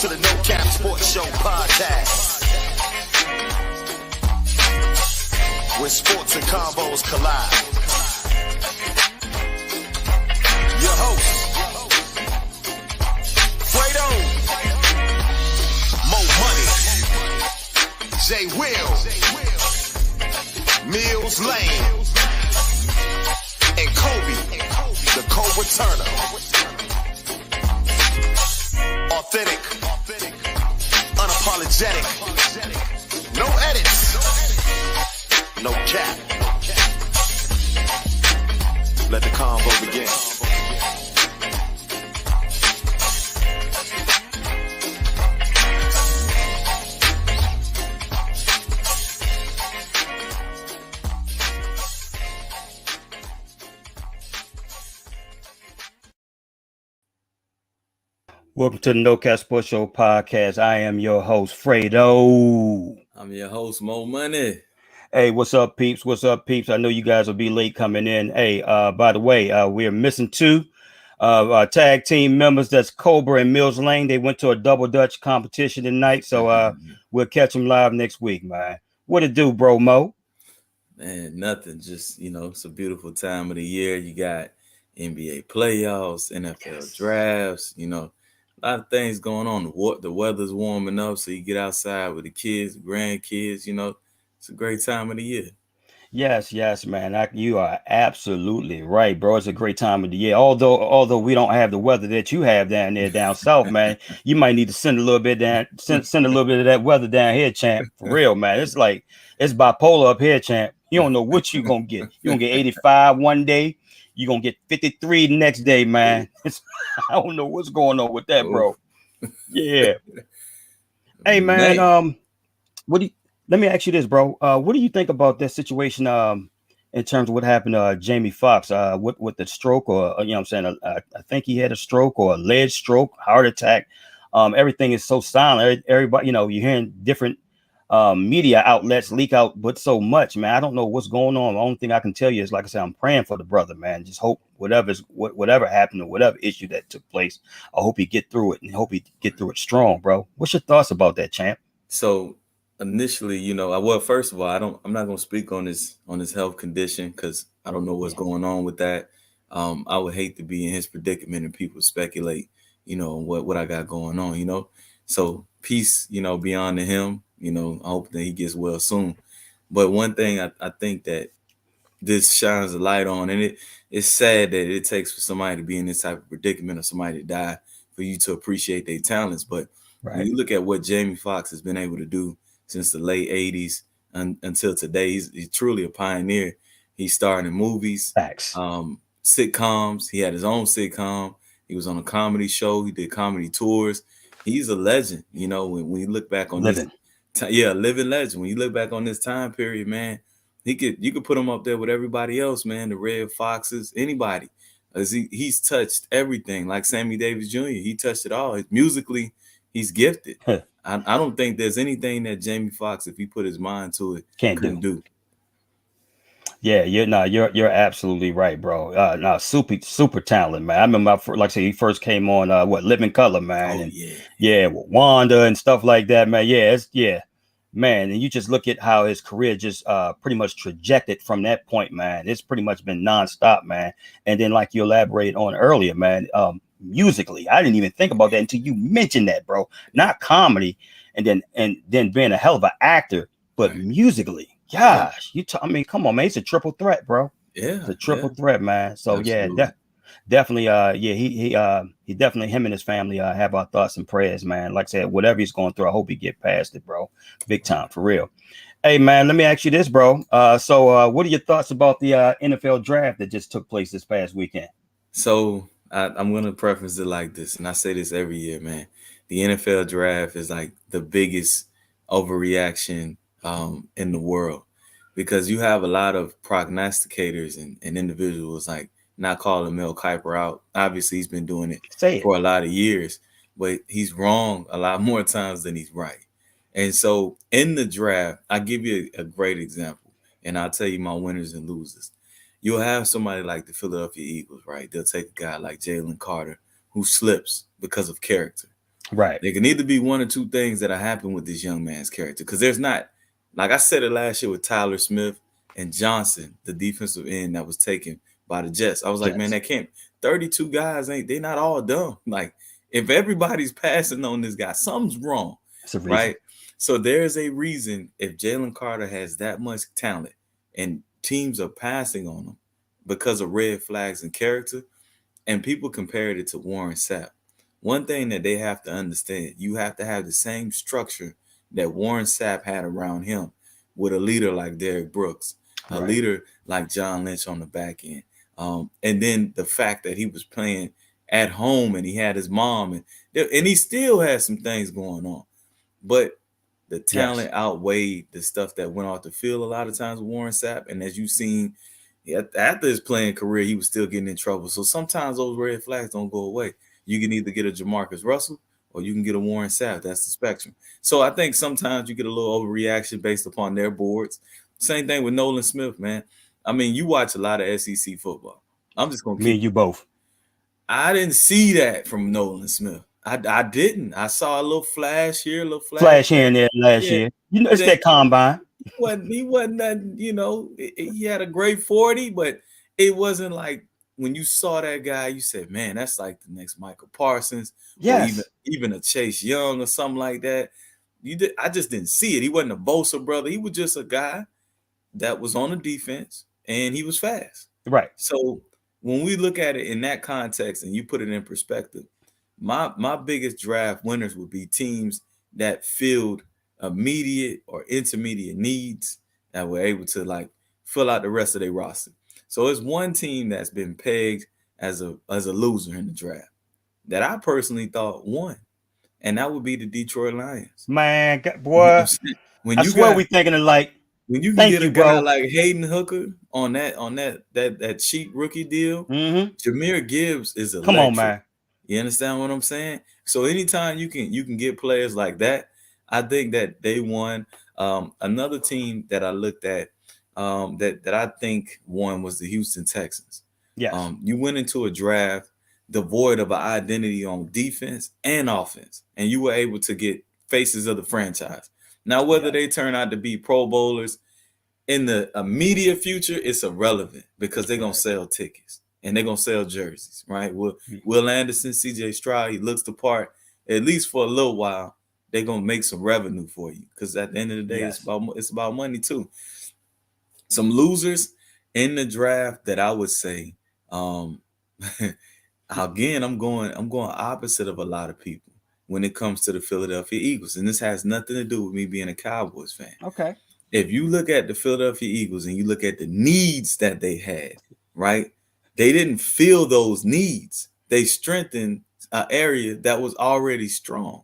to the No Cap Sports Show podcast, where sports and combos collide. Your host, Fredo, Mo Money, Jay Will, Mills Lane, and Kobe, the co-returner. Authentic, unapologetic, no edits, no cap. Let the combo begin. Welcome to the No Cap Sports Show podcast. I am your host, Fredo. I'm your host, Mo Money. Hey, what's up, peeps? What's up, peeps? I know you guys will be late coming in. Hey, by the way, we are missing two tag team members. That's Cobra and Mills Lane. They went to a double Dutch competition tonight, so we'll catch them live next week, man. What it do, bro, Mo? Man, nothing. Just, it's a beautiful time of the year. You got NBA playoffs, NFL drafts, a lot of things going on. The weather's warming up, so you get outside with the kids, the grandkids. It's a great time of the year. Yes, man. You are absolutely right, bro. It's a great time of the year. Although we don't have the weather that you have down there down south, man. You might need to send a little bit down, send a little bit of that weather down here, champ. For real, man. It's like it's bipolar up here, champ. You don't know what you're gonna get. You're gonna get 85 one day. You're gonna get 53 the next day, man. I don't know what's going on with that, bro. Yeah. Hey, man. Let me ask you this, bro. What do you think about that situation in terms of what happened to Jamie Foxx with the stroke, or you know what I'm saying? I think he had a stroke or a lead stroke, heart attack. Everything is so silent. Everybody, you're hearing different media outlets leak out, but so much, man. I don't know what's going on. The only thing I can tell you is, like I said, I'm praying for the brother, man. Just hope whatever happened or whatever issue that took place, I hope he get through it and hope he get through it strong, bro. What's your thoughts about that, champ? So initially, first of all, I'm not gonna speak on his health condition because I don't know what's going on with that. I would hate to be in his predicament and people speculate, what I got going on, So peace, beyond to him. I hope that he gets well soon. But one thing I think that this shines a light on, and it's sad that it takes for somebody to be in this type of predicament or somebody to die for you to appreciate their talents. But when you look at what Jamie Foxx has been able to do since the late 80s until today, he's truly a pioneer. He's starring in movies, sitcoms. He had his own sitcom. He was on a comedy show. He did comedy tours. He's a legend, when you look back on this. Living legend. When you look back on this time period, man, you could put him up there with everybody else, man. The Red Foxes, anybody. As he's touched everything, like Sammy Davis Jr. He touched it all. Musically, he's gifted. I don't think there's anything that Jamie Foxx, if he put his mind to it, couldn't do. Yeah, you're absolutely right, bro. Super talent, man. I remember, like I said, he first came on Living Color, man. With Wanda and stuff like that, man. Man. And you just look at how his career just pretty much trajected from that point, man. It's pretty much been nonstop, man. And then, like you elaborated on earlier, man, musically, I didn't even think about that until you mentioned that, bro. Not comedy, and then being a hell of an actor, but musically. Gosh, come on, man. It's a triple threat, bro. Yeah, it's a triple threat, man. So absolutely. Definitely, he definitely, him and his family have our thoughts and prayers, man. Like I said, whatever he's going through, I hope he get past it, bro. Big time, for real. Hey, man, let me ask you this, bro. So what are your thoughts about the NFL draft that just took place this past weekend? So I'm gonna preface it like this, and I say this every year, man. The NFL draft is like the biggest overreaction in the world, because you have a lot of prognosticators and individuals like not calling Mel Kiper out. Obviously, he's been doing it for a lot of years, but he's wrong a lot more times than he's right. And so in the draft, I'll give you a great example, and I'll tell you my winners and losers. You'll have somebody like the Philadelphia Eagles, right? They'll take a guy like Jalen Carter who slips because of character. Right. There can either be one or two things that are happening with this young man's character. Because there's not, like I said it last year with Tyler Smith and Johnson, the defensive end that was taken by the Jets. I was like, man, Jets. that can't 32 guys they not all dumb. Like, if everybody's passing on this guy, something's wrong. That's a reason. Right. So there's a reason if Jalen Carter has that much talent and teams are passing on him because of red flags and character, and people compared it to Warren Sapp. One thing that they have to understand, you have to have the same structure that Warren Sapp had around him with a leader like Derrick Brooks, a Right. leader like John Lynch on the back end. And then the fact that he was playing at home and he had his mom and he still has some things going on. But the talent outweighed the stuff that went off the field a lot of times with Warren Sapp. And as you've seen, after his playing career, he was still getting in trouble. So sometimes those red flags don't go away. You can either get a Jamarcus Russell or you can get a Warren Sapp. That's the spectrum. So I think sometimes you get a little overreaction based upon their boards. Same thing with Nolan Smith, man. I mean, you watch a lot of SEC football. I'm just going to Me and you both. I didn't see that from Nolan Smith. I didn't. I saw a little flash here, a little Flash here and there last yeah. year. You know, it's that combine. He wasn't nothing, he had a great 40, but it wasn't like when you saw that guy, you said, man, that's like the next Michael Parsons, Yes. or even a Chase Young or something like that. I just didn't see it. He wasn't a Bosa brother. He was just a guy that was on the defense and he was fast. Right. So when we look at it in that context and you put it in perspective, my biggest draft winners would be teams that filled immediate or intermediate needs that were able to like fill out the rest of their roster. So it's one team that's been pegged as a loser in the draft that I personally thought won, and that would be the Detroit Lions. Man, boy, I swear we thinking alike. When you can Thank get you, a guy bro. like Hayden Hooker on that cheap rookie deal, Jahmyr Gibbs is electric. Come on, man. You understand what I'm saying? So anytime you can get players like that, I think that they won. Another team that I looked at that I think won was the Houston Texans. Yes. You went into a draft devoid of an identity on defense and offense, and you were able to get faces of the franchise. Now, whether they turn out to be Pro Bowlers in the immediate future, it's irrelevant because they're gonna sell tickets and they're gonna sell jerseys, right? Will Anderson, CJ Stroud, he looks the part, at least for a little while. They're gonna make some revenue for you because at the end of the day, it's about money too. Some losers in the draft that I would say, again, I'm going opposite of a lot of people when it comes to the Philadelphia Eagles, and this has nothing to do with me being a Cowboys fan. Okay. If you look at the Philadelphia Eagles and you look at the needs that they had, right? They didn't fill those needs. They strengthened an area that was already strong.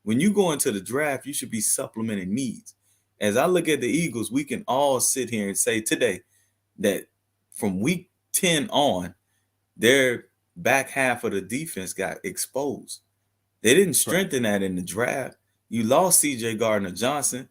When you go into the draft, you should be supplementing needs. As I look at the Eagles, we can all sit here and say today that from week 10 on, their back half of the defense got exposed. They didn't strengthen that in the draft. You lost CJ Gardner-Johnson.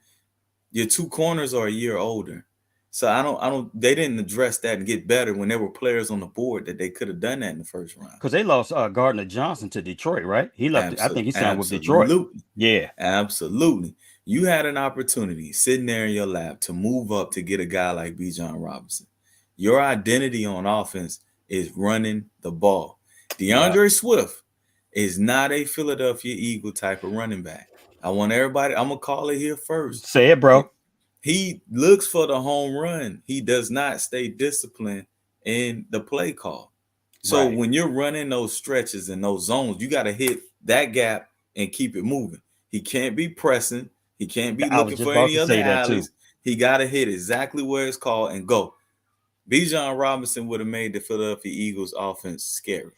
Your two corners are a year older. So they didn't address that and get better when there were players on the board that they could have done that in the first round. Because they lost Gardner-Johnson to Detroit, right? He left. I think he signed with Detroit. Absolutely. Yeah. Absolutely. You had an opportunity sitting there in your lap to move up to get a guy like Bijan Robinson. Your identity on offense is running the ball. DeAndre Swift is not a Philadelphia Eagle type of running back. I want everybody, I'm going to call it here first. Say it, bro. He looks for the home run. He does not stay disciplined in the play call. So when you're running those stretches and those zones, you got to hit that gap and keep it moving. He can't be pressing. He can't be looking for any other alleys. He got to hit exactly where it's called and go. Bijan Robinson would have made the Philadelphia Eagles offense scary.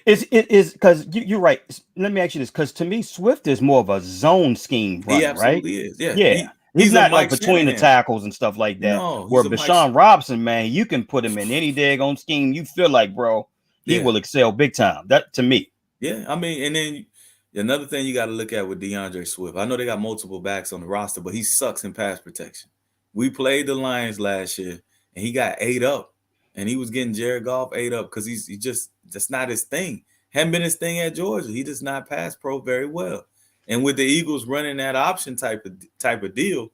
It is because you're right. Let me ask you this, because to me, Swift is more of a zone scheme runner, he absolutely right? Is. Yeah. Yeah. He's not like between the tackles and stuff like that. No, where Bijan Robinson, man, you can put him in any daggone scheme you feel like, bro. He will excel big time. That to me. Yeah, I mean, and then another thing you got to look at with DeAndre Swift. I know they got multiple backs on the roster, but he sucks in pass protection. We played the Lions last year, and he got ate up, and he was getting Jared Goff ate up because he just that's not his thing. Hadn't been his thing at Georgia. He does not pass pro very well. And with the Eagles running that option type of deal,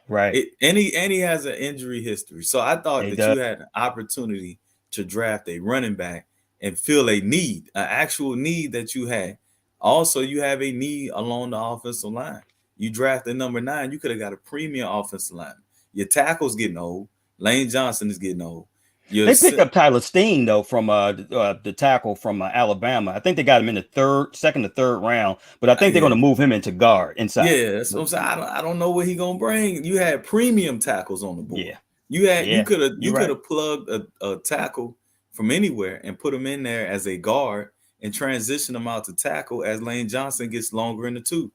Right. and he has an injury history. So I thought He that does. you had an opportunity to draft a running back and fill a need, an actual need that you had. Also, you have a need along the offensive line. You drafted number 9. You could have got a premium offensive line. Your tackle's getting old. Lane Johnson is getting old. Your They picked up Tyler Steen though from the tackle from Alabama. I think they got him in the second to third round, but I think they're going yeah, to move him into guard inside. yeah, that's what I'm saying. I don't know what he gonna bring. You had premium tackles on the board. Yeah, You yeah, could have you're right. plugged a tackle from anywhere and put him in there as a guard and transition him out to tackle as Lane Johnson gets longer in the tooth.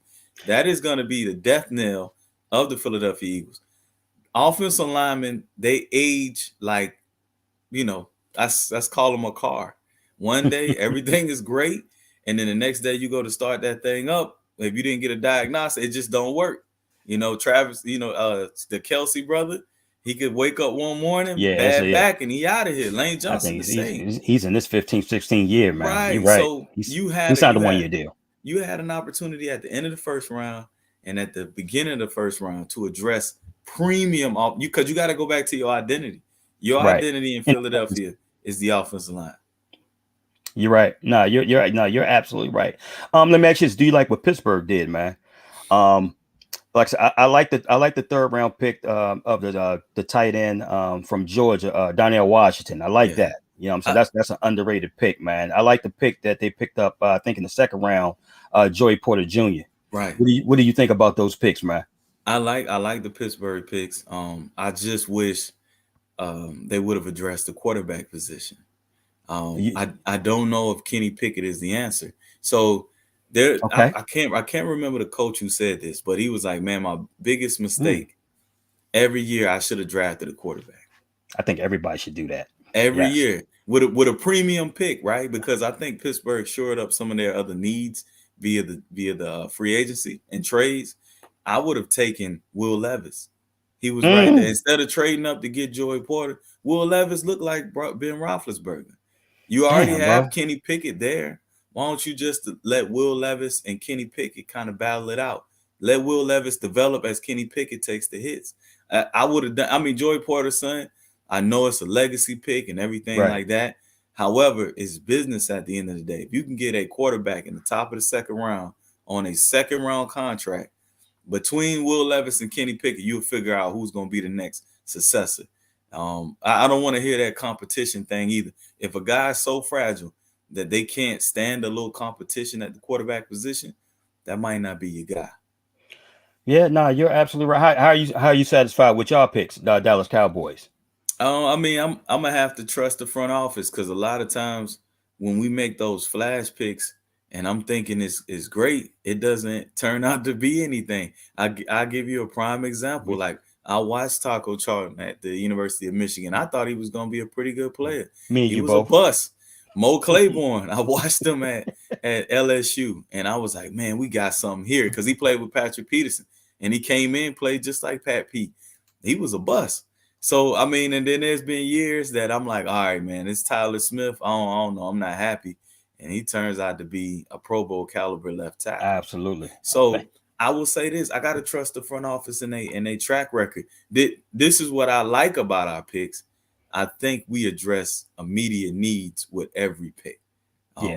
That is going to be the death knell of the Philadelphia Eagles. Offensive linemen, they age like, let's call them a car. One day everything is great, and then the next day you go to start that thing up. If you didn't get a diagnosis, it just don't work. Travis, the Kelsey brother, he could wake up one morning, Yeah, bad back, and he out of here. Lane I Johnson think the same. he's in this 15, 16 year, man. You're Right. right. So He signed a 1 year deal. you had an opportunity at the end of the first round and at the beginning of the first round to address premium off you because you got to go back to your identity. Your Right. identity in Philadelphia is the offensive line. You're right. No, you're right. No, you're absolutely right. Let me ask you this: do you like what Pittsburgh did, man? Like I said, I like the third round pick of the tight end from Georgia, Donnell Washington. I like that. You know what I'm saying? That's an underrated pick, man. I like the pick that they picked up, I think in the second round, Joey Porter Jr. Right. What do you think about those picks, man? I like the Pittsburgh picks. I just wish they would have addressed the quarterback position. I don't know if Kenny Pickett is the answer. So there, okay. I can't remember the coach who said this, but he was like, "Man, my biggest mistake every year I should have drafted a quarterback." I think everybody should do that every year with a premium pick, right? Because I think Pittsburgh shored up some of their other needs via the free agency and trades. I would have taken Will Levis. He was right there. Instead of trading up to get Joey Porter, Will Levis looked like Ben Roethlisberger. You already have Kenny Pickett there. Why don't you just let Will Levis and Kenny Pickett kind of battle it out? Let Will Levis develop as Kenny Pickett takes the hits. I would have done. I mean, Joey Porter's son. I know it's a legacy pick and everything like that. However, it's business at the end of the day. If you can get a quarterback in the top of the second round on a second round contract between Will Levis and Kenny Pickett, you'll figure out who's going to be the next successor. I don't want to hear that competition thing either. If a guy's so fragile that they can't stand a little competition at the quarterback position, that might not be your guy. Yeah, no, you're absolutely right. How are you satisfied with y'all picks, Dallas Cowboys? I mean, I'm gonna have to trust the front office because a lot of times when we make those flash picks and I'm thinking it's great, it doesn't turn out to be anything. I'll give you a prime example. Like I watched Taco Charlton at the University of Michigan. I thought he was gonna be a pretty good player. Me and he you was both. a bust. Mo Claiborne, I watched him at LSU, and I was like, man, we got something here because he played with Patrick Peterson, and he came in, played just like Pat Pete. He was a bust. So, I mean, and then there's been years that I'm like, all right, man, it's Tyler Smith. I don't know. I'm not happy. And he turns out to be a Pro Bowl caliber left tackle. Absolutely. So I will say this. I got to trust the front office and they track record. This is what I like about our picks. I think we address immediate needs with every pick.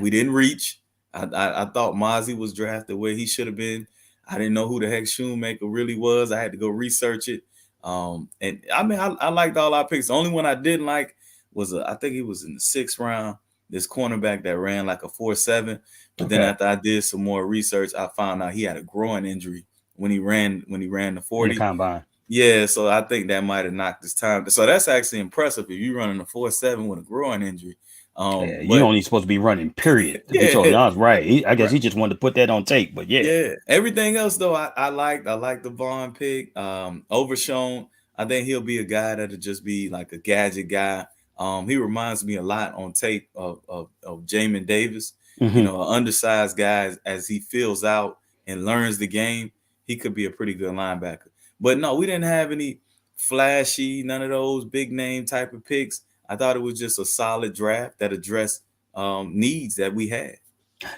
We didn't reach. I thought Mozzie was drafted where he should have been. I didn't know who the heck Shoemaker really was. I had to go research it. And I mean, I liked all our picks. The only one I didn't like was I think he was in the 6th round. This cornerback that ran like a 4.7. But then after I did some more research, I found out he had a groin injury when he ran the 40 in the combine. Yeah, so I think that might have knocked his time. So that's actually impressive if you're running a 4.7 with a groin injury. You only supposed to be running, period. To be totally honest, right? I guess he just wanted to put that on tape, but yeah. Everything else though, I like the Vaughn pick. Overshown. I think he'll be a guy that'll just be like a gadget guy. He reminds me a lot on tape of Jamin Davis. Mm-hmm. An undersized guy as he fills out and learns the game. He could be a pretty good linebacker. But no, we didn't have any flashy, none of those big name type of picks. I thought it was just a solid draft that addressed needs that we had.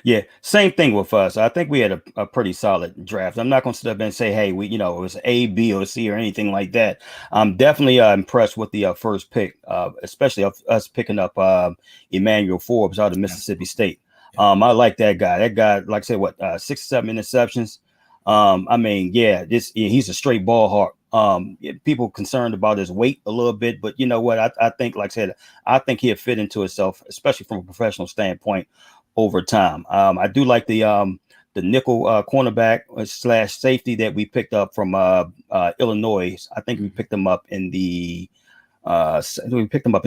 Yeah, same thing with us. I think we had a pretty solid draft. I'm not going to sit up and say, hey, we, it was A, B, or C or anything like that. I'm definitely impressed with the first pick, especially of us picking up Emmanuel Forbes out of Mississippi Absolutely. State. Yeah. I like that guy. That guy, like I said, what 6 or 7 interceptions. I mean, he's a straight ball hawk. People concerned about his weight a little bit, but you know what? I think, like I said, I think he'll fit into himself, especially from a professional standpoint over time. I do like the nickel cornerback slash safety that we picked up from Illinois. I think we Mhm. picked them up in the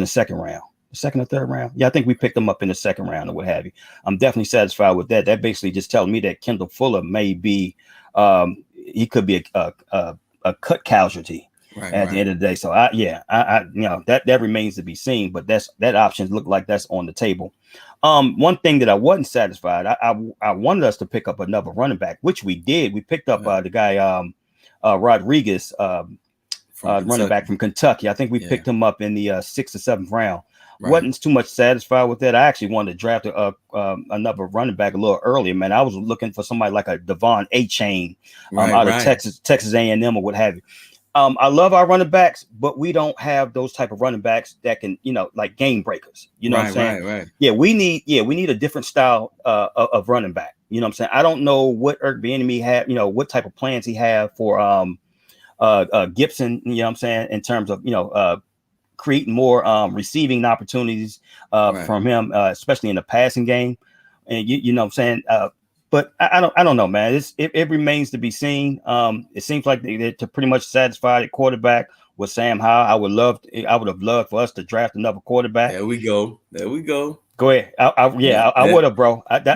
second round, second or third round. Yeah, I think we picked them up in the second round or what have you. I'm definitely satisfied with that. That basically just telling me that Kendall Fuller may be he could be a cut casualty Right, at the right. end of the day. So that remains to be seen, but that option look like that's on the table. One thing that I wasn't satisfied, I wanted us to pick up another running back, which we did. We picked up the guy Rodriguez, From running back Kentucky. from Kentucky. I think we Yeah. picked him up in the 6th or 7th round. Right. Wasn't too much satisfied with that. I actually wanted to draft another running back a little earlier, man. I was looking for somebody like a Devon A. Chain Right, out of right. Texas A&M or what have you. I love our running backs, but we don't have those type of running backs that can, like game breakers. You know what I'm Right, saying? right, right. We need a different style of running back. You know what I'm saying? I don't know what Eric Bieniemy had, what type of plans he had for Gibson, you know what I'm saying, in terms of, creating more receiving opportunities Right. from him, especially in the passing game. And you know what I'm saying? But I don't know, man. It remains to be seen. It seems like they're pretty much satisfied at quarterback with Sam Howell. I would have loved for us to draft another quarterback. There we go. There we go. Go ahead. I would have, bro. That's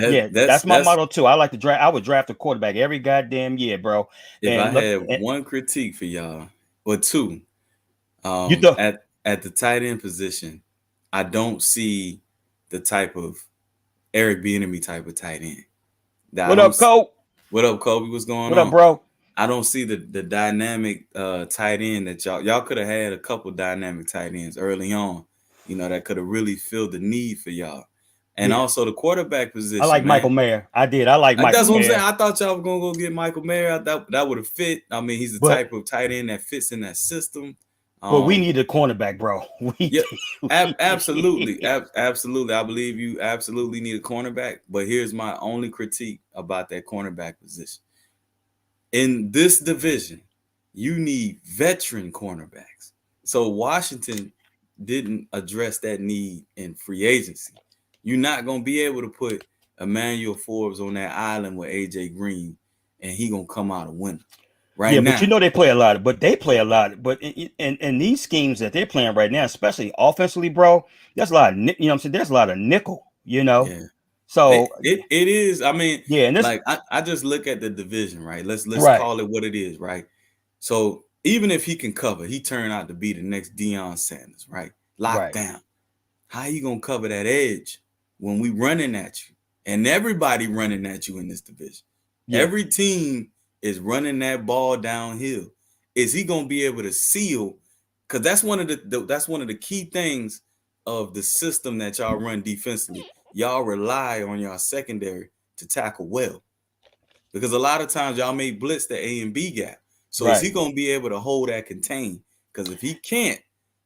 my That's motto too. I like to draft. I would draft a quarterback every goddamn year, bro. if I And look, had one critique for y'all, or two, you thought, at the tight end position, I don't see the type of Eric Bieniemy type of tight end. I what don't. up, Cole? What up, Kobe? What's going What up, on? bro? I don't see the dynamic tight end that y'all could have had a couple dynamic tight ends early on, that could have really filled the need for y'all. And Yeah, also the quarterback I position, like man. Michael Mayer. I did. I like Michael That's what I'm saying. Mayer. I thought y'all were gonna go get Michael Mayer. That would have fit. I mean, he's the But type of tight end that fits in that system. we need a cornerback, bro. We Yeah, did. absolutely, absolutely. I believe you absolutely need a cornerback. But here's my only critique about that cornerback position. In this division, you need veteran cornerbacks. So Washington didn't address that need in free agency. You're not gonna be able to put Emmanuel Forbes on that island with AJ Green, and he gonna come out a winner right Yeah, but now. they play a lot. But they play a lot. But in these schemes that they're playing right now, especially offensively, bro, there's a lot of you know what I'm saying. There's a lot of nickel. Yeah, So it is. I mean, yeah, and this like I just look at the division, right? Let's right, call it what it is, right? So even if he can cover, he turned out to be the next Deion Sanders, right? Locked right, down. How you gonna cover that edge when we running at you and everybody running at you in this division? yeah. Every team is running that ball downhill. Is he gonna be able to seal? Because that's one of the key things of the system that y'all run defensively. Y'all rely on y'all secondary to tackle well. Because a lot of times y'all may blitz the A and B gap. So is Right. he gonna be able to hold that contain? Because if he can't,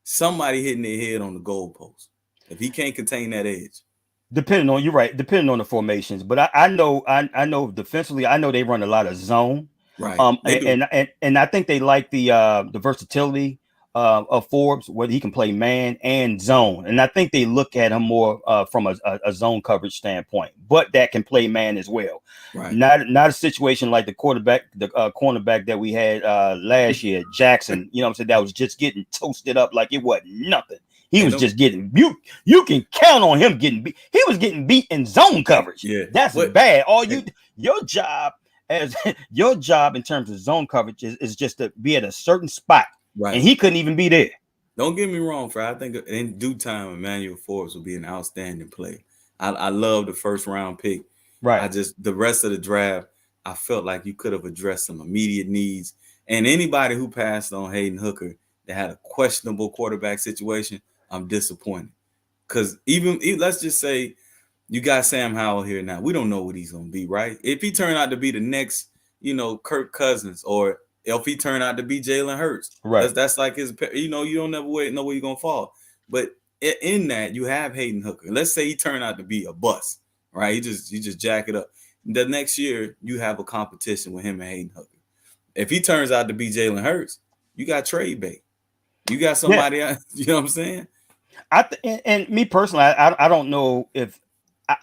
somebody hitting their head on the goalpost. If he can't contain that edge. Depending on you're right, depending on the formations. But I know defensively, I know they run a lot of zone. Right. They do. And I think they like the versatility of Forbes, whether he can play man and zone. And I think they look at him more from a zone coverage standpoint, but that can play man as well. Right. Not a situation like the cornerback that we had last year, Jackson. You know what I'm saying? That was just getting toasted up like it wasn't nothing. He And was just getting you can count on him getting beat. He was getting beat in zone coverage. yeah. That's What bad. Your job as your job in terms of zone coverage is just to be at a certain spot. right. And he couldn't even be there. Don't get me wrong, Fred. I think in due time, Emmanuel Forbes will be an outstanding player. I love the first round pick. Right. The rest of the draft, I felt like you could have addressed some immediate needs. And anybody who passed on Hayden Hooker that had a questionable quarterback situation, I'm disappointed. Because even let's just say You got Sam Howell here now. We don't know what he's gonna be, right? If he turned out to be the next, Kirk Cousins, or if he turned out to be Jalen Hurts, Right. that's like his. You don't never know where you're gonna fall. But in that, you have Hayden Hooker. Let's say he turned out to be a bust, right? You just jack it up. The next year, you have a competition with him and Hayden Hooker. If he turns out to be Jalen Hurts, you got trade bait. You got somebody else. You know what I'm saying? And me personally, I don't know if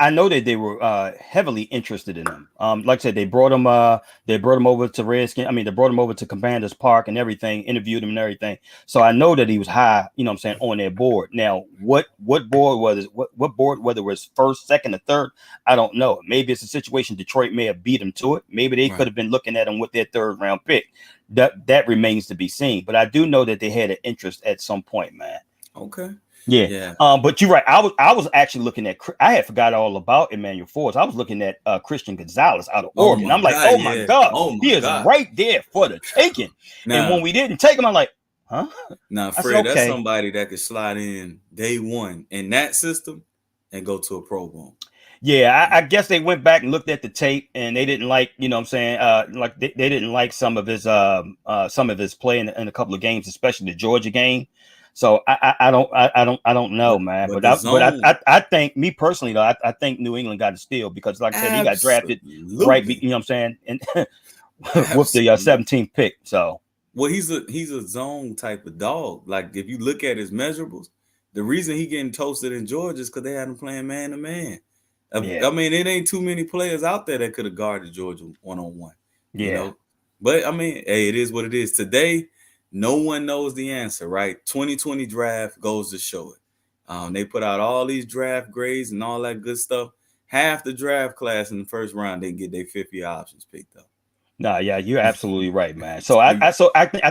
I know that they were heavily interested in him. Like I said, they brought him over to Redskin. I mean, they brought him over to Commanders Park and everything, interviewed him and everything. So I know that he was high, you know what I'm saying, on their board. Now, what board was what board, whether it was first, second, or third, I don't know. Maybe it's a situation Detroit may have beat him to it. Maybe they could have been looking at him with their third round pick. That remains to be seen. But I do know that they had an interest at some point, man. Okay. Yeah. But you're right. I was actually looking at. I had forgot all about Emmanuel Forbes. I was looking at Christian Gonzalez out of Oregon. I'm like, oh my god, he is right there for the taking. And when we didn't take him, I'm like, huh? Now, Fred, that's somebody that could slide in day one in that system and go to a Pro Bowl. Yeah, I guess they went back and looked at the tape and they didn't like, you know what I'm saying, like they didn't like some of his play in a couple of games, especially the Georgia game. So I don't know, man. But I think, me personally though, I think New England got a steal because, like I said, he got drafted right, you know what I'm saying, and with the 17th pick. So well, he's a zone type of dog. Like if you look at his measurables, the reason he getting toasted in Georgia is because they had him playing man to man. I mean, it ain't too many players out there that could have guarded Georgia one-on-one. Yeah. You know? But I mean, hey, it is what it is. Today, no one knows the answer, right? 2020 draft goes to show it. They put out all these draft grades and all that good stuff. Half the draft class in the first round, they get their 50 options picked up. No, yeah, you're absolutely right, man. So I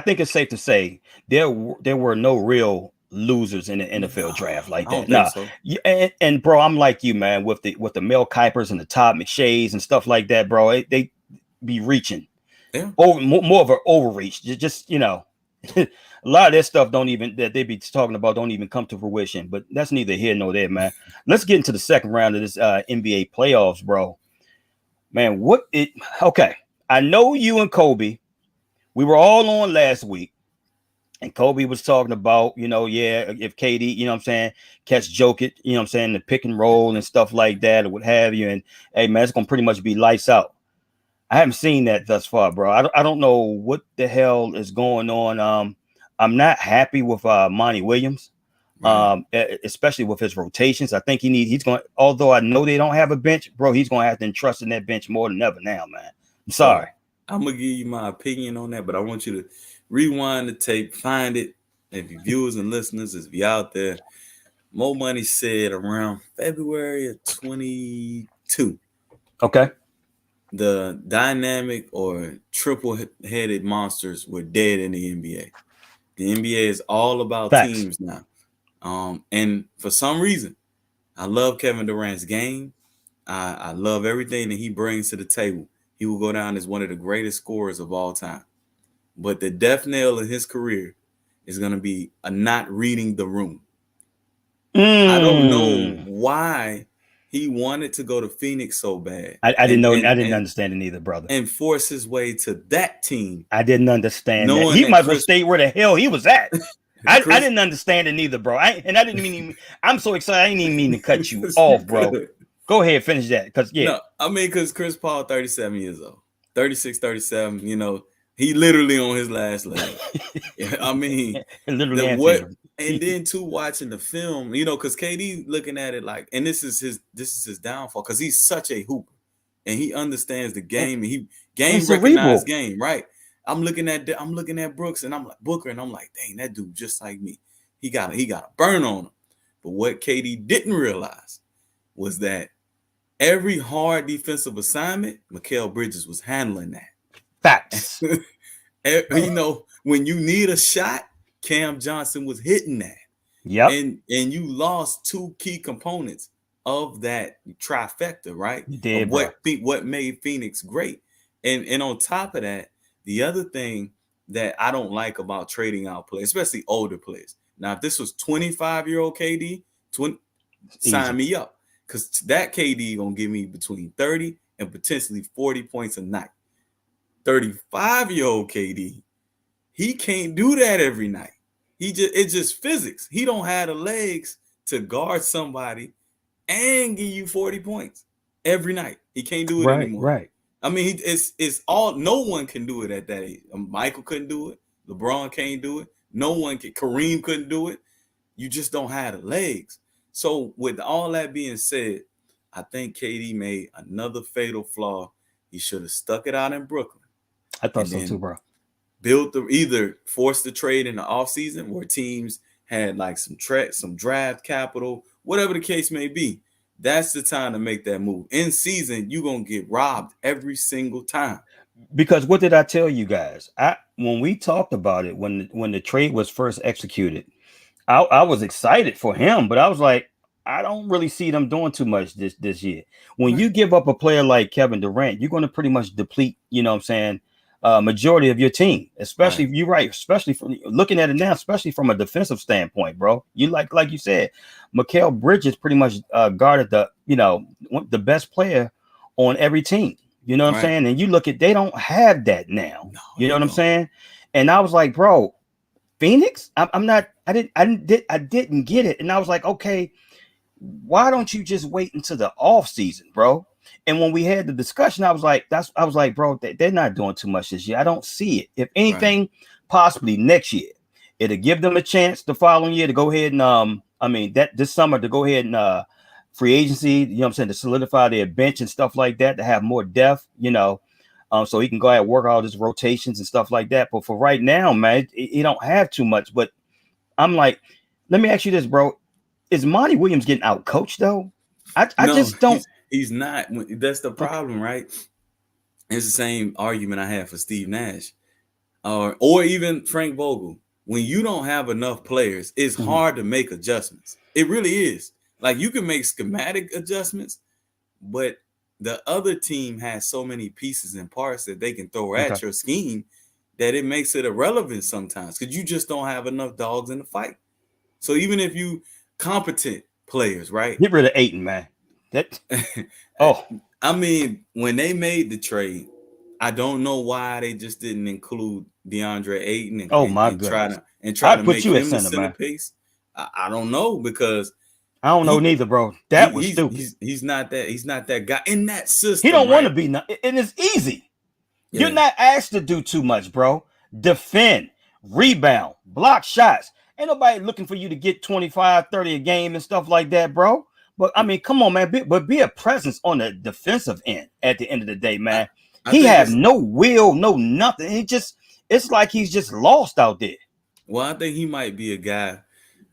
think it's safe to say there were no real losers in the NFL draft like that. No, so. And bro, I'm like you, man, with the Mel Kipers and the Todd McShays and stuff like that, bro. They be reaching, over more of an overreach. Just a lot of that stuff that they be talking about don't even come to fruition. But that's neither here nor there, man. Let's get into the second round of this NBA playoffs, bro. Man, okay. I know you and Kobe, we were all on last week. And Kobe was talking about, if KD, you know what I'm saying, catch Jokic, you know what I'm saying, the pick and roll and stuff like that or what have you. And hey, man, it's going to pretty much be lights out. I haven't seen that thus far, bro. I don't know what the hell is going on. I'm not happy with Monty Williams, especially with his rotations. I think he's going, although I know they don't have a bench, bro, he's going to have to entrust in that bench more than ever now, man. I'm sorry. I'm going to give you my opinion on that, but I want you to rewind the tape, find it. If you viewers and listeners, if you're out there, Mo Money said around February of 22. Okay. The dynamic or triple-headed monsters were dead in the NBA. The NBA is all about teams now. And for some reason, I love Kevin Durant's game. I love everything that he brings to the table. He will go down as one of the greatest scorers of all time. But the death knell in his career is going to be not reading the room. I don't know why he wanted to go to Phoenix so bad. I didn't know. I didn't understand it either, brother. And force his way to that team. I didn't understand that. He might as well stay where the hell he was at. I didn't understand it neither, bro. I didn't mean. I'm so excited. I didn't even mean to cut you off, bro. Go ahead, finish that. Because Chris Paul, 37 years old, 36, 37. He literally on his last leg. I mean, literally. And then too, watching the film, because KD looking at it like, and this is his downfall because he's such a hooper and he understands the game and he recognized game, right? I'm looking at Brooks and I'm like Booker and I'm like, dang, that dude just like me. He got a burn on him. But what KD didn't realize was that every hard defensive assignment, Mikal Bridges was handling that. Facts. When you need a shot, Cam Johnson was hitting that. Yep. And you lost two key components of that trifecta, right? You did, what made Phoenix great. And on top of that, the other thing that I don't like about trading out players, especially older players. Now, if this was 25-year-old KD, sign me up. because that KD gonna give me between 30 and potentially 40 points a night. 35-year-old KD, he can't do that every night. It's just physics. He don't have the legs to guard somebody and give you 40 points every night. He can't do it anymore. Right. I mean, it's all. No one can do it at that age. Michael couldn't do it. LeBron can't do it. No one can. Kareem couldn't do it. You just don't have the legs. So with all that being said, I think KD made another fatal flaw. He should have stuck it out in Brooklyn. I thought so too, bro. Either force the trade in the offseason where teams had like some draft capital, whatever the case may be. That's the time to make that move. In season, you're gonna get robbed every single time. Because what did I tell you guys? When we talked about it, when the trade was first executed, I was excited for him, but I was like, I don't really see them doing too much this year. When you give up a player like Kevin Durant, you're going to pretty much deplete, you know what I'm saying, majority of your team, especially you're right, especially from looking at it now, especially from a defensive standpoint, bro. You like you said, Mikal Bridges pretty much guarded the best player on every team. You know what I'm saying? And you look at, they don't have that now. No, you know what I'm saying? And I was like, bro, Phoenix, I didn't get it. And I was like, okay, why don't you just wait until the off season, bro? And when we had the discussion, I was like, bro, they're not doing too much this year. I don't see it. If anything, possibly next year, it'll give them a chance the following year to go ahead and this summer to go ahead and free agency, you know what I'm saying, to solidify their bench and stuff like that, to have more depth, so he can go ahead and work all his rotations and stuff like that. But for right now, man, he don't have too much. But I'm like, let me ask you this, bro. Is Monty Williams getting out coached though? I just don't. He's not. That's the problem, right? It's the same argument I had for Steve Nash, or even Frank Vogel. When you don't have enough players, it's hard to make adjustments. It really is. Like, you can make schematic adjustments, but the other team has so many pieces and parts that they can throw at your scheme that it makes it irrelevant sometimes, because you just don't have enough dogs in the fight. So even if you competent players, right? Get rid of Ayton, man. I mean, when they made the trade, I don't know why they just didn't include DeAndre Ayton and try to make him the centerpiece. I don't know, because I don't know neither, bro. That was stupid. He's not that guy in that system. He don't want to be, and it's easy. Yeah. You're not asked to do too much, bro. Defend, rebound, block shots. Ain't nobody looking for you to get 25, 30 a game and stuff like that, bro. But I mean, come on, man. Be a presence on the defensive end at the end of the day, man. He has no will, no nothing. It's like he's just lost out there. Well, I think he might be a guy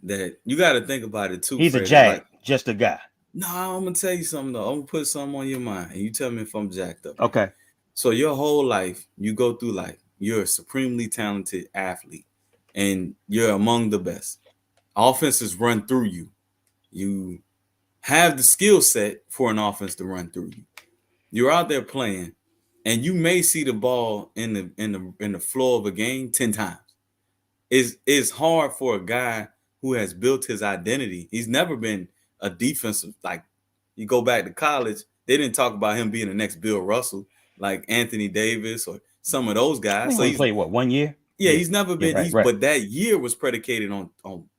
that you got to think about it too. He's a jag, just a guy. No, I'm gonna tell you something though. I'm gonna put something on your mind, and you tell me if I'm jacked up. Okay. So your whole life, you go through life. You're a supremely talented athlete, and you're among the best. Offenses run through you. You have the skill set for an offense to run through you. You're out there playing, and you may see the ball in the flow of a game 10 times. It's hard for a guy who has built his identity. He's never been a defensive, like, you go back to college, they didn't talk about him being the next Bill Russell, like Anthony Davis or some of those guys. So he played what, 1 year? Yeah, he's never been. Right. But that year was predicated on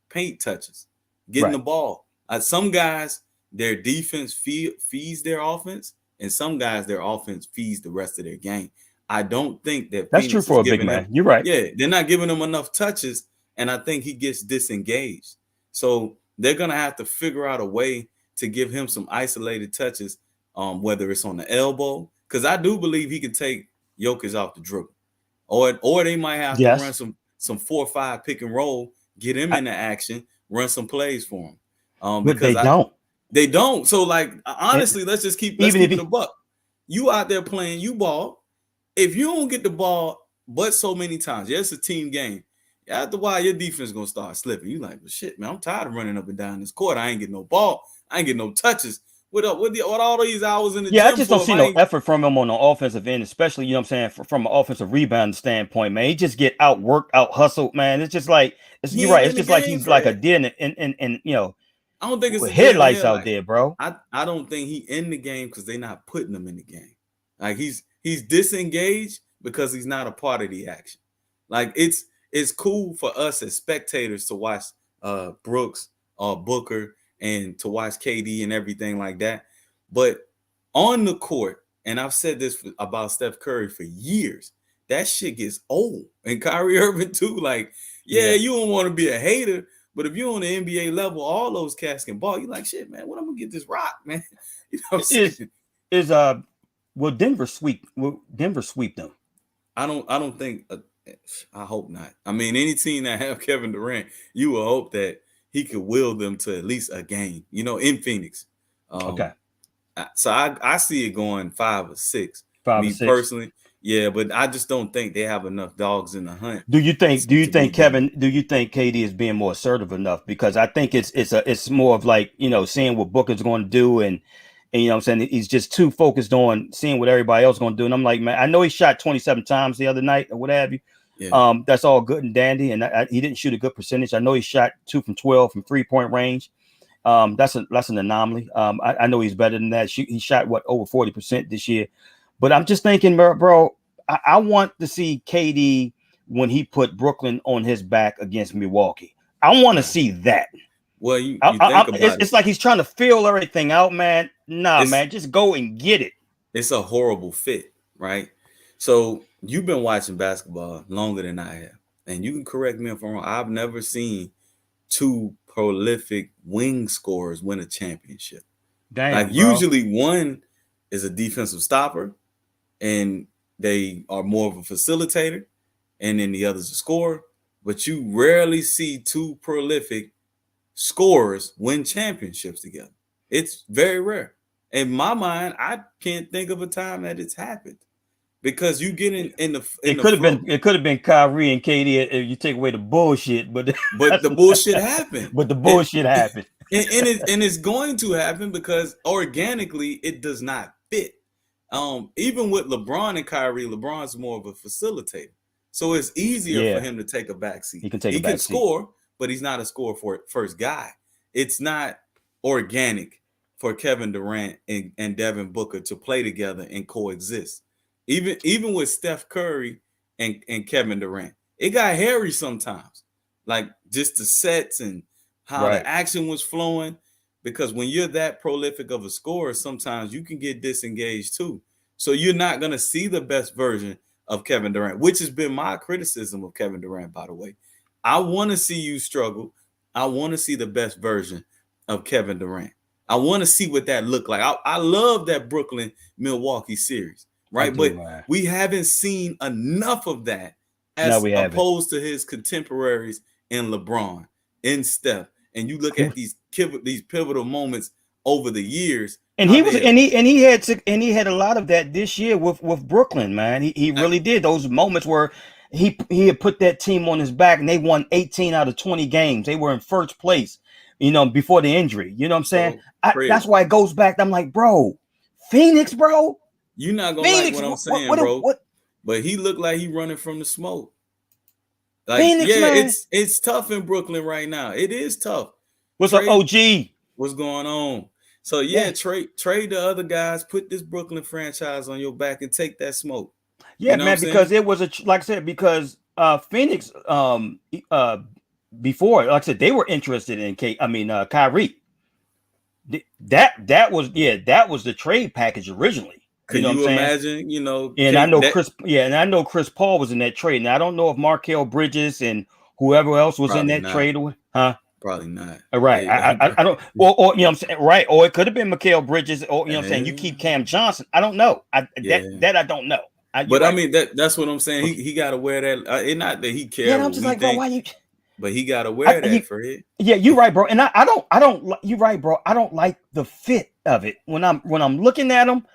paint touches, getting the ball. Some guys, their defense feeds their offense, and some guys, their offense feeds the rest of their game. I don't think that that's true for a big man. You're right. Yeah, they're not giving him enough touches, and I think he gets disengaged. So they're gonna have to figure out a way to give him some isolated touches, whether it's on the elbow, because I do believe he can take Jokic off the dribble, or they might have to run some 4-5 pick and roll, get him into action, run some plays for him. But they don't. So, like, honestly, let's keep it a buck. You out there playing, you ball. If you don't get the ball but so many times, it's a team game. After a while, your defense is gonna start slipping. You like, well, shit, man, I'm tired of running up and down this court. I ain't getting no ball. I ain't getting no touches. What all these hours in the gym? I just don't see no effort from him on the offensive end, especially, you know what I'm saying, from an offensive rebound standpoint, man. He just get outworked, out hustled, man. It's just like you're right. It's just like he's like a deer and I don't think it's With a day in the headlights hell. out Like, there, bro. I don't think he in the game because they're not putting him in the game. Like he's disengaged because he's not a part of the action. Like it's cool for us as spectators to watch Brooks or Booker and to watch KD and everything like that. But on the court, and I've said this about Steph Curry for years, that shit gets old. And Kyrie Irving too. Like, yeah, you don't want to be a hater, but if you're on the NBA level, all those cats can ball. You're like, shit, man, when I'm gonna get this rock, man? You know what I'm saying? Will Denver sweep them? I don't think. I hope not. I mean, any team that have Kevin Durant, you will hope that he could will them to at least a game. You know, in Phoenix. Okay. So I see it going 5 or 6. 5 or Me 6. personally, yeah, but I just don't think they have enough dogs in the hunt. Do you think Kevin? Do you think KD is being more assertive enough? Because I think it's more of like, you know, seeing what Booker's going to do, and you know what I'm saying, he's just too focused on seeing what everybody else is going to do. And I'm like, man, I know he shot 27 times the other night or what have you. Yeah. That's all good and dandy, and he didn't shoot a good percentage. I know he shot 2 from 12 from 3-point range. That's an anomaly. I know he's better than that. He shot over 40% this year. But I'm just thinking, bro, I want to see KD when he put Brooklyn on his back against Milwaukee. I want to see that. Well, you think about it. It's like he's trying to feel everything out, man. Nah, man, just go and get it. It's a horrible fit, right? So you've been watching basketball longer than I have, and you can correct me if I'm wrong. I've never seen 2 prolific wing scorers win a championship. Damn, like bro. Usually one is a defensive stopper and they are more of a facilitator, and then the other's a scorer. But you rarely see 2 prolific scorers win championships together. It's very rare. In my mind, I can't think of a time that it's happened, because you get in the it could have been Kyrie and KD if you take away the bullshit, but the bullshit happened. But the bullshit happened. And it's going to happen because organically it does not fit. Even with LeBron and Kyrie, LeBron's more of a facilitator. So it's easier for him to take a backseat. He can score, but he's not a scorer for first guy. It's not organic for Kevin Durant and Devin Booker to play together and coexist. Even with Steph Curry and Kevin Durant, it got hairy sometimes. Like just the sets and how the action was flowing. Because when you're that prolific of a scorer, sometimes you can get disengaged too. So you're not going to see the best version of Kevin Durant, which has been my criticism of Kevin Durant, by the way. I want to see you struggle. I want to see the best version of Kevin Durant. I want to see what that looked like. I love that Brooklyn-Milwaukee series, right? But we haven't seen enough of that as opposed to his contemporaries in LeBron, in Steph. And you look at these pivotal moments over the years, and he had a lot of that this year with Brooklyn, man. He really did. Those moments where he had put that team on his back and they won 18 out of 20 games. They were in first place, you know, before the injury. You know what I'm saying? That's why it goes back. I'm like, bro, Phoenix, bro. You're not gonna like what I'm saying, bro. But he looked like he running from the smoke. Like, Phoenix, man. It's tough in Brooklyn right now. It is tough. What's up, OG? What's going on? So trade the other guys, put this Brooklyn franchise on your back and take that smoke. Yeah, you know, man, because it was like I said, because Phoenix before, like I said, they were interested in Kyrie. That was the trade package originally. Could you imagine, you know? And I know Chris Paul was in that trade. Now I don't know if Markel Bridges and whoever else was in that trade, huh? Probably not. Right. I don't, or you know what I'm saying, right? Or it could have been Mikal Bridges, or you know what I'm saying, you keep Cam Johnson. I don't know. That I don't know. But I mean that's what I'm saying. He got to wear that. It's not that he cares. Yeah, I'm just like, bro, why you? But he got to wear that for it. Yeah, you're right, bro. And I don't. You're right, bro. I don't like the fit of it when I'm looking at him.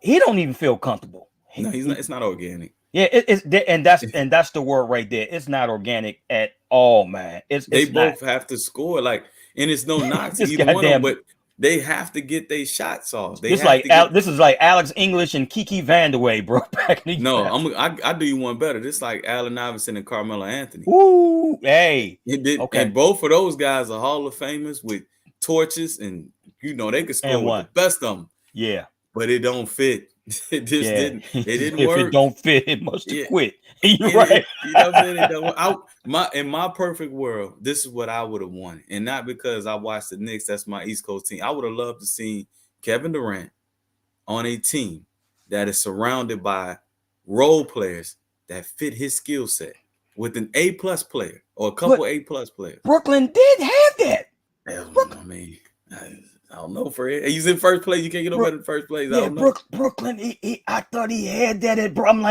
He don't even feel comfortable. No, he's not. It's not organic. Yeah, that's the word right there. It's not organic at all, man. They both have to score, like, and it's no knock to either one of them, but they have to get their shots off. This is like Alex English and Kiki Vandeweghe, bro. I do you one better. This is like Allen Iverson and Carmelo Anthony. Ooh, hey, okay. And both of those guys are Hall of Famers with torches, and they could score And with the one. best of them. Yeah. But it don't fit. It just didn't. It didn't If work. it don't fit, it must have Yeah. quit. You're And right. you know what I'm saying? It don't, in my perfect world, this is what I would have wanted. And not because I watched the Knicks, that's my East Coast team. I would have loved to see Kevin Durant on a team that is surrounded by role players that fit his skill set with an A+ player or a couple A+ players. Brooklyn did have that. I mean, I don't know, Fred. He's in first place. You can't get no better than first place. Yeah, I don't know. Brooklyn. I thought he had that. Bro, I'm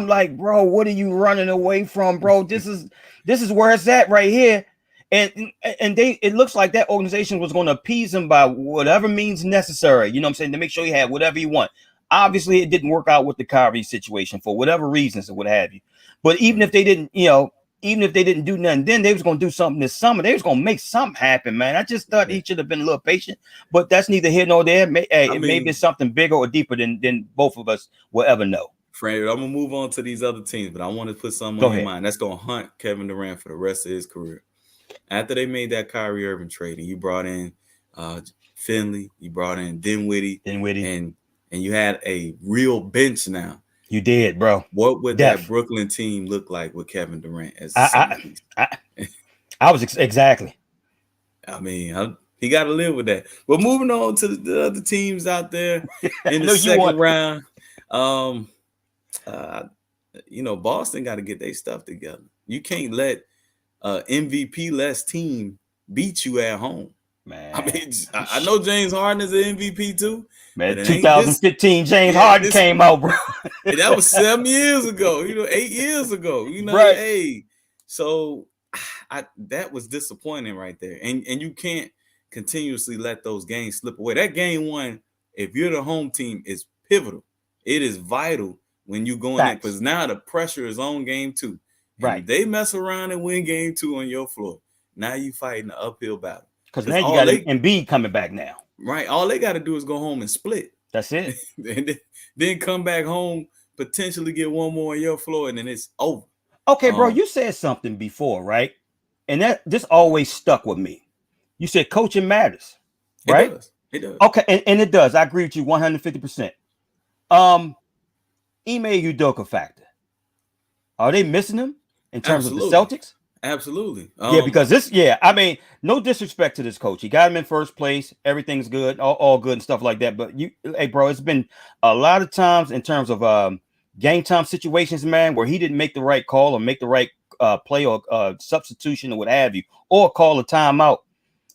like, bro, what are you running away from, bro? This is where it's at right here. And it looks like that organization was going to appease him by whatever means necessary. You know what I'm saying? To make sure he had whatever he want. Obviously, it didn't work out with the Kyrie situation for whatever reasons or what have you. But even if they didn't, even if they didn't do nothing, then they was going to do something this summer. They was going to make something happen, man. I just thought he should have been a little patient, but that's neither here nor there. Maybe it's something bigger or deeper than both of us will ever know. Fred, I'm going to move on to these other teams, but I want to put something on your mind. That's going to hunt Kevin Durant for the rest of his career. After they made that Kyrie Irving trade, and you brought in Finley, you brought in Dinwiddie, and you had a real bench now. You did, bro. What would that Brooklyn team look like with Kevin Durant as I was exactly. I mean, he got to live with that. But moving on to the other teams out there in the second round, Boston got to get their stuff together. You can't let MVP less team beat you at home. Man, I mean, I know James Harden is an MVP too. Man, 2015 James Harden came out, bro. And that was 7 years ago, 8 years ago, right. Hey, so that was disappointing right there. And you can't continuously let those games slip away. That game one, if you're the home team, is pivotal. It is vital when you go in there, because now the pressure is on game two. Right. If they mess around and win game two on your floor, now you fighting an uphill battle. Because now you got Embiid coming back now. Right. All they got to do is go home and split. That's it. And then come back home, potentially get one more on your floor, and then it's over. Okay, bro, you said something before, right? And this always stuck with me. You said coaching matters, right? It does. Okay, and it does. I agree with you 150%. Ime Udoka factor. Are they missing him in terms of the Celtics? Absolutely. Because I mean, no disrespect to this coach. He got him in first place. Everything's good, all good and stuff like that. But hey, bro, it's been a lot of times in terms of game time situations, man, where he didn't make the right call or make the right play or substitution or what have you, or call a timeout,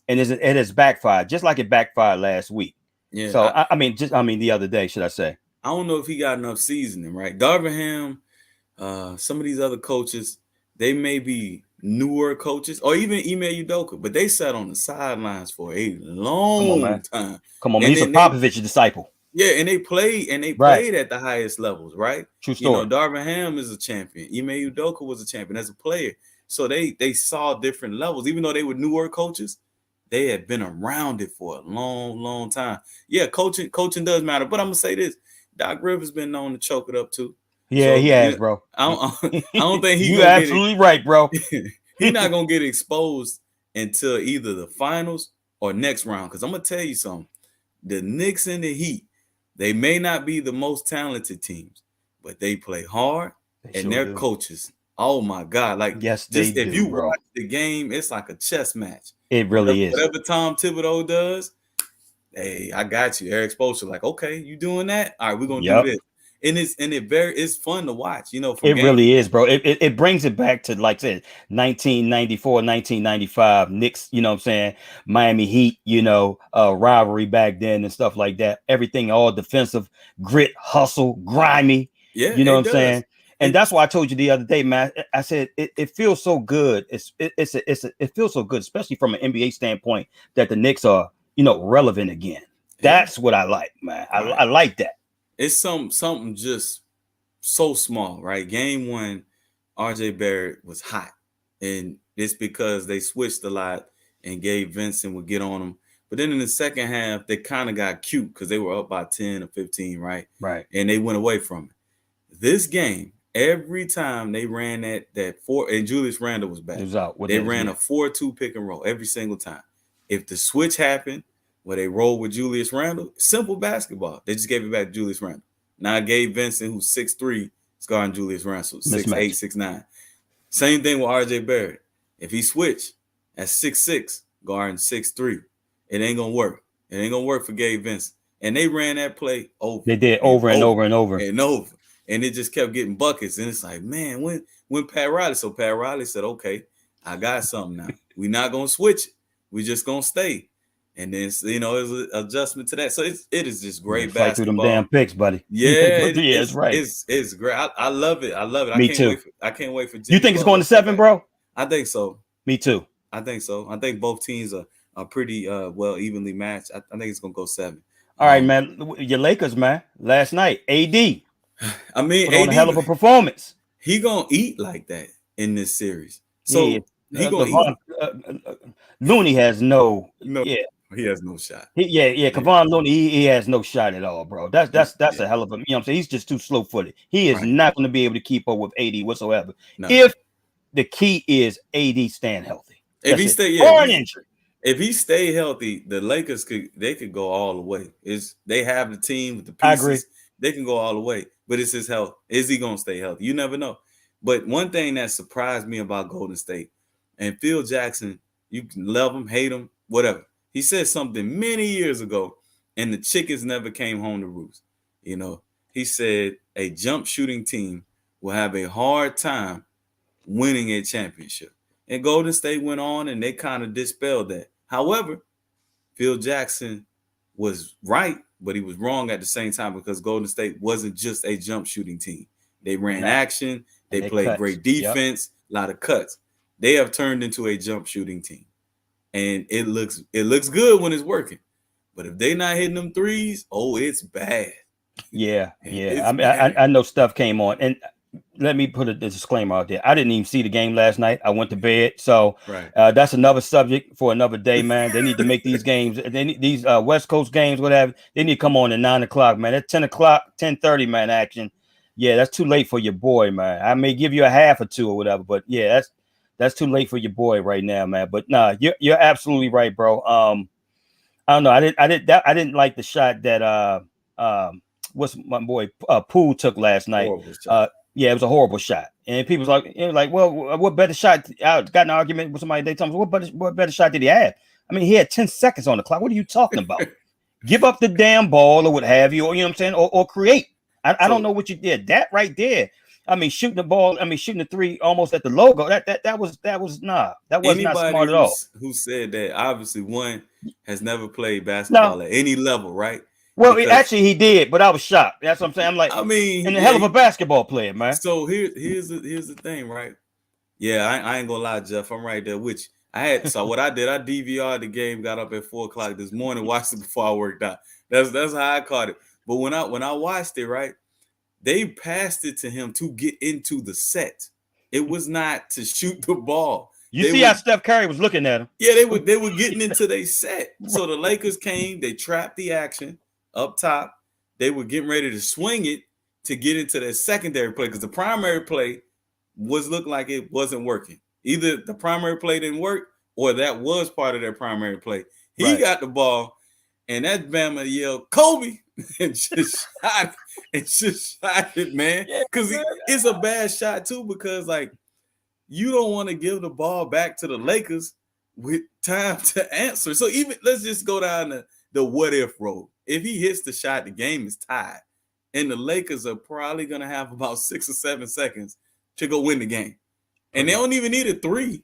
and it has backfired, just like it backfired last week. Yeah. So I mean the other day, should I say? I don't know if he got enough seasoning, right? Darvin Ham, some of these other coaches, they may be newer coaches, or even Ime Udoka, but they sat on the sidelines for a long time. Come on, man. He's a Popovich disciple. Yeah, and they played at the highest levels, right? True story. Darvin Ham is a champion. Ime Udoka was a champion as a player. So they saw different levels. Even though they were newer coaches, they had been around it for a long, long time. Yeah, coaching does matter. But I'm gonna say this: Doc Rivers been known to choke it up too. Yeah, he has, bro. I don't think you're absolutely right, bro. He's not gonna get exposed until either the finals or next round. Because I'm gonna tell you something: the Knicks and the Heat, they may not be the most talented teams, but they play hard, and their coaches. Oh my God! Like, yes, if you watch the game, it's like a chess match. It really is. Whatever Tom Thibodeau does, hey, I got you. Eric Spoelstra, like, okay, you doing that? All right, we're gonna do this. And it's fun to watch, It really is, bro. It brings it back to, like I said, 1994, 1995 Knicks, you know what I'm saying? Miami Heat, rivalry back then and stuff like that. Everything all defensive, grit, hustle, grimy. Yeah, you know what I'm saying? And that's why I told you the other day, man. I said it feels so good. It feels so good, especially from an NBA standpoint, that the Knicks are, relevant again. That's what I like, man. I like that. It's something just so small, right? Game one, RJ Barrett was hot. And it's because they switched a lot and Gabe Vincent would get on them. But then in the second half, they kind of got cute because they were up by 10 or 15, right? Right. And they went away from it. This game, every time they ran that 4, and Julius Randle was back. He was out. They ran a 4-2 pick and roll every single time. if the switch happened where they rolled with Julius Randle, simple basketball. They just gave it back to Julius Randle. Now Gabe Vincent, who's 6'3", is guarding Julius Randle, 6'8", 6'9". Same thing with RJ Barrett. If he switched at 6'6", guarding 6'3", it ain't gonna work. It ain't gonna work for Gabe Vincent. And they ran that play over. They did over and over and over. And it just kept getting buckets. And it's like, man, when Pat Riley. So Pat Riley said, okay, I got something now. We're not gonna switch it. We just gonna stay. And then it was an adjustment to that. So it is just great basketball. Fight through them damn picks, buddy. Yeah, it's right. It's great. I love it. I love it. Me too. I can't wait for Jimmy. You think it's going to 7, bro? I think so. Me too. I think so. I think both teams are pretty well evenly matched. I think it's gonna go 7. All right, man. Your Lakers, man. Last night, AD. I mean, put on a hell of a performance. He gonna eat like that in this series. So he gonna eat. Looney has no. Yeah. He has no shot. Kevon Looney, he has no shot at all, bro. That's a hell of a. You know what I'm saying? He's just too slow-footed. He is not going to be able to keep up with AD whatsoever. No. If the key is AD staying healthy, if he stay, or an injury. If he stay healthy, the Lakers could go all the way. They have the team with the pieces. I agree. They can go all the way, but it's his health. Is he going to stay healthy? You never know. But one thing that surprised me about Golden State and Phil Jackson, you can love him, hate him, whatever. He said something many years ago, and the chickens never came home to roost. He said a jump shooting team will have a hard time winning a championship. And Golden State went on, and they kind of dispelled that. However, Phil Jackson was right, but he was wrong at the same time because Golden State wasn't just a jump shooting team. They ran action. They played great defense, a lot of cuts. They have turned into a jump shooting team. And it looks good when it's working. But if they're not hitting them threes, it's bad. Yeah. I know stuff came on. And let me put a disclaimer out there. I didn't even see the game last night. I went to bed. So that's another subject for another day, man. They need to make these games. These West Coast games, whatever. They need to come on at 9 o'clock, man. At 10 o'clock, 10:30, man, action. Yeah, that's too late for your boy, man. I may give you a half or two or whatever. But, yeah, that's too late for your boy right now, man. But nah, you're absolutely right, bro. I don't know. I didn't like the shot that what's my boy Poole took last night. Yeah, it was a horrible shot. And people was like, well, what better shot? I got an argument with somebody. They told me, what better shot did he have? I mean, he had 10 seconds on the clock. What are you talking about? Give up the damn ball or what have you, or you know what I'm saying, or create. I don't know what you did. That right there. I mean, shooting the ball. I mean, shooting the three almost at the logo. That was not smart at all. Who said that? Obviously, one has never played basketball at any level, right? Well, actually, he did, but I was shocked. That's what I'm saying. I'm like, and a hell of a basketball player, man. So here's the thing, right? Yeah, I ain't gonna lie, Jeff. I'm right there with you. So what I did, I DVR'd the game, got up at 4:00 this morning, watched it before I worked out. That's how I caught it. But when I watched it, right, they passed it to him to get into the set. It was not to shoot the ball. You see how Steph Curry was looking at him. Yeah, they were getting into their set. So the Lakers came, they trapped the action up top. They were getting ready to swing it to get into their secondary play because the primary play looked like it wasn't working. Either the primary play didn't work or that was part of their primary play. He got the ball, and that Bama yelled, Kobe, and just shot it, man. Because it's a bad shot, too, because, like, you don't want to give the ball back to the Lakers with time to answer. So let's just go down the what-if road. If he hits the shot, the game is tied. And the Lakers are probably going to have about 6 or 7 seconds to go win the game. And they don't even need a 3.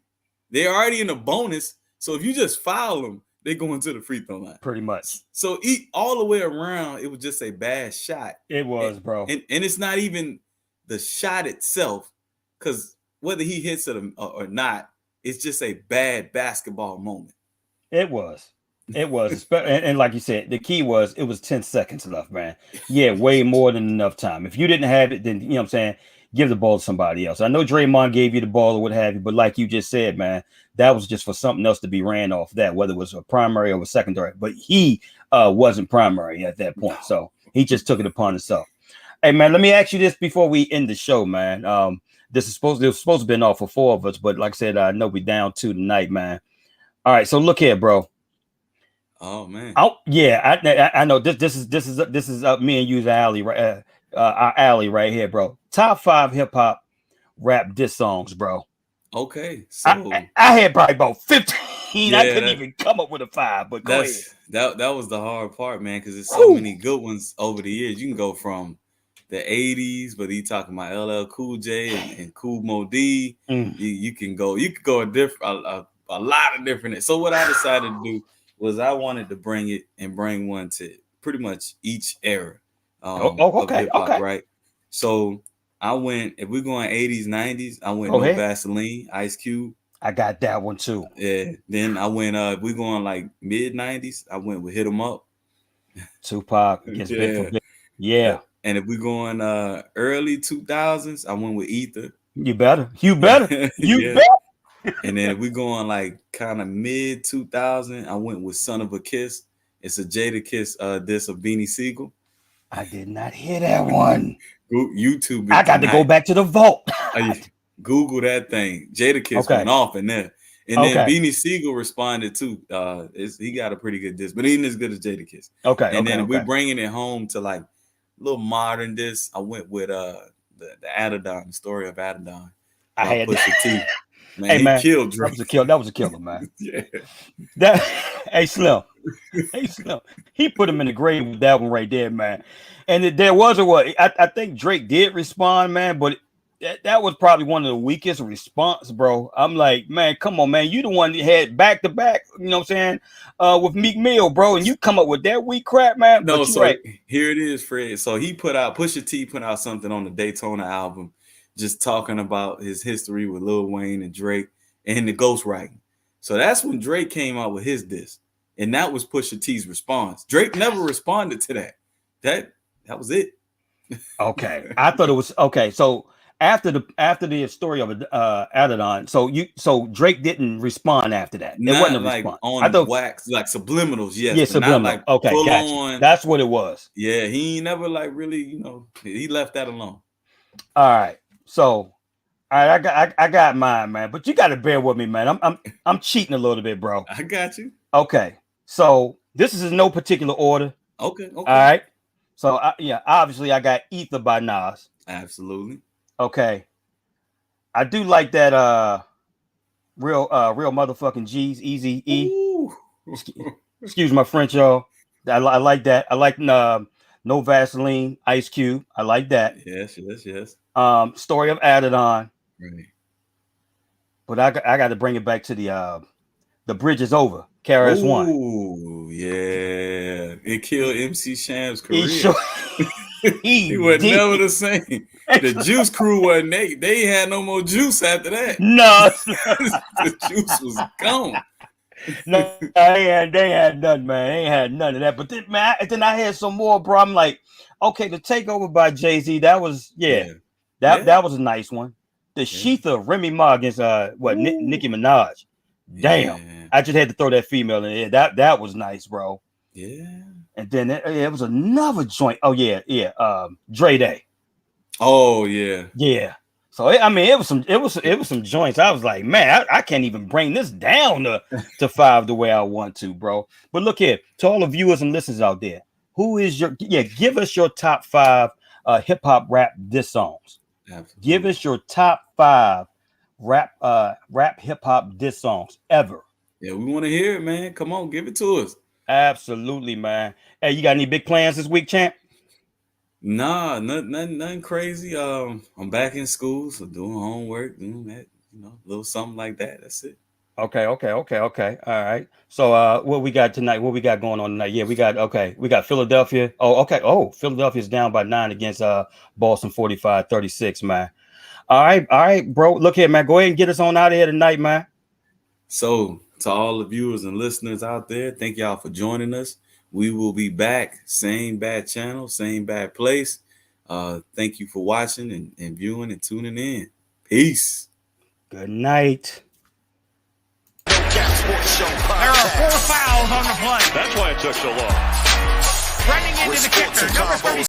They're already in a bonus. So if you just foul them, they go into the free throw line. Pretty much. So all the way around, it was just a bad shot. It was, bro. And it's not even the shot itself, because whether he hits it or not, it's just a bad basketball moment. It was. And like you said, the key was it was 10 seconds left, man. Yeah, way more than enough time. If you didn't have it, then, you know what I'm saying, give the ball to somebody else. I know Draymond gave you the ball or what have you, but like you just said, man, that was just for something else to be ran off that, whether it was a primary or a secondary. But he wasn't primary at that point, so he just took it upon himself. Hey, man, let me ask you this before we end the show, man. This was supposed to have been off for 4 of us, but like I said, I know we down 2 tonight, man. All right, so look here, bro. Oh man. Oh yeah, I know this is me and you's alley right, our alley right here, bro. Top 5 hip hop rap diss songs, bro. Okay. I, So I I had probably about 15. I yeah, couldn't even come up with a 5, but go ahead. that was the hard part, man, because there's so Whew. many good ones over the years. You can go from the 80s, but you talking about LL Cool J and Cool Mo D. Mm. You can go a lot of different. So what I decided to do was I wanted to bring one to pretty much each era of Okay, hip hop, okay. right? So I went, if we're going 80s, 90s, I went Go No ahead. Vaseline, Ice Cube. I got that one too. Yeah. Then I went if we going like mid 90s, I went with Hit 'Em Up. Tupac gets bit for Yeah. bit. Yeah. And if we going early 2000s, I went with Ether. You better. You better. You Yeah. better. And then if we going like kind of mid 2000, I went with Son of a Kiss. It's a Jada Kiss diss of Beanie Siegel. I did not hear that one. YouTube it I got to go back to the vault. Google that thing. Jada Kiss Okay. went off in there. And Okay. then Beanie Siegel responded too. He got a pretty good diss, but he ain't as good as Jada Kiss. Okay. And then if okay. we're bringing it home to like a little modern diss, I went with the Adidon, the story of Adidon. I had Pusha T. Man, hey, he man, killed Drake. That was a killer, man. Yeah. That hey Slim. Hey Slim. He put him in the grave with that one right there, man. And there was a what I think Drake did respond, man, but that was probably one of the weakest response, bro. I'm like, man, come on, man. You the one that had back to back, you know what I'm saying? With Meek Mill, bro, and you come up with that weak crap, man. No, but so right. Here it is, Fred. So Pusha T put out something on the Daytona album, just talking about his history with Lil Wayne and Drake and the ghostwriting. So that's when Drake came out with his diss, and that was Pusha T's response. Drake never responded to that. That was it. Okay, I thought it was okay. So after the story of Adidon, so Drake didn't respond after that. It wasn't a like response. On I thought wax, like subliminals, yes. Yeah, but subliminal. not like okay, full gotcha. on. That's what it was. Yeah, he never like really, he left that alone. All right, so all right, I got mine, man. But you got to bear with me, man. I'm cheating a little bit, bro. I got you. Okay, so this is in no particular order. Okay. All right. So obviously I got Ether by Nas. Absolutely. Okay. I do like that real motherfucking G's Easy E. Excuse my French, y'all. I like that. I like No Vaseline, Ice Cube. I like that. Yes. Story of Adidon. Right. But I got to bring it back to the Bridge is Over. KRS-One. Ooh, yeah. It killed MC Sham's career. He was never the same. The Juice Crew wasn't they had no more juice after that. No. The juice was gone. No, they had none, man. They ain't had none of that. But then, man, then I had some more, bro. I'm like, okay, the Takeover by Jay-Z, that was that was a nice one. The Sheath of Remy Ma against Nicki Minaj. Damn. Yeah. I just had to throw that female in there. That was nice, bro. Yeah. And then it was another joint. Oh yeah. Dre Day. Oh yeah. Yeah. So it was some joints. I was like, man, I can't even bring this down to 5 the way I want to, bro. But look here, to all the viewers and listeners out there, who is give us your top 5 hip hop rap diss songs. Absolutely. Give us your top 5 rap hip hop diss songs ever. Yeah, we want to hear it, man. Come on, give it to us. Absolutely, man. Hey, you got any big plans this week, champ? Nah, nothing crazy. I'm back in school, so doing homework, doing that, a little something like that. That's it. Okay. All right. So what we got tonight? What we got going on tonight? Yeah, we got Philadelphia. Oh, okay. Oh, Philadelphia's down by 9 against Boston 45-36, man. All right, bro. Look here, man. Go ahead and get us on out of here tonight, man. So to all the viewers and listeners out there, thank y'all for joining us. We will be back. Same bad channel, same bad place. Thank you for watching and viewing and tuning in. Peace. Good night. There are 4 fouls on the play. That's why it took so long. Running into the kicker, number 30.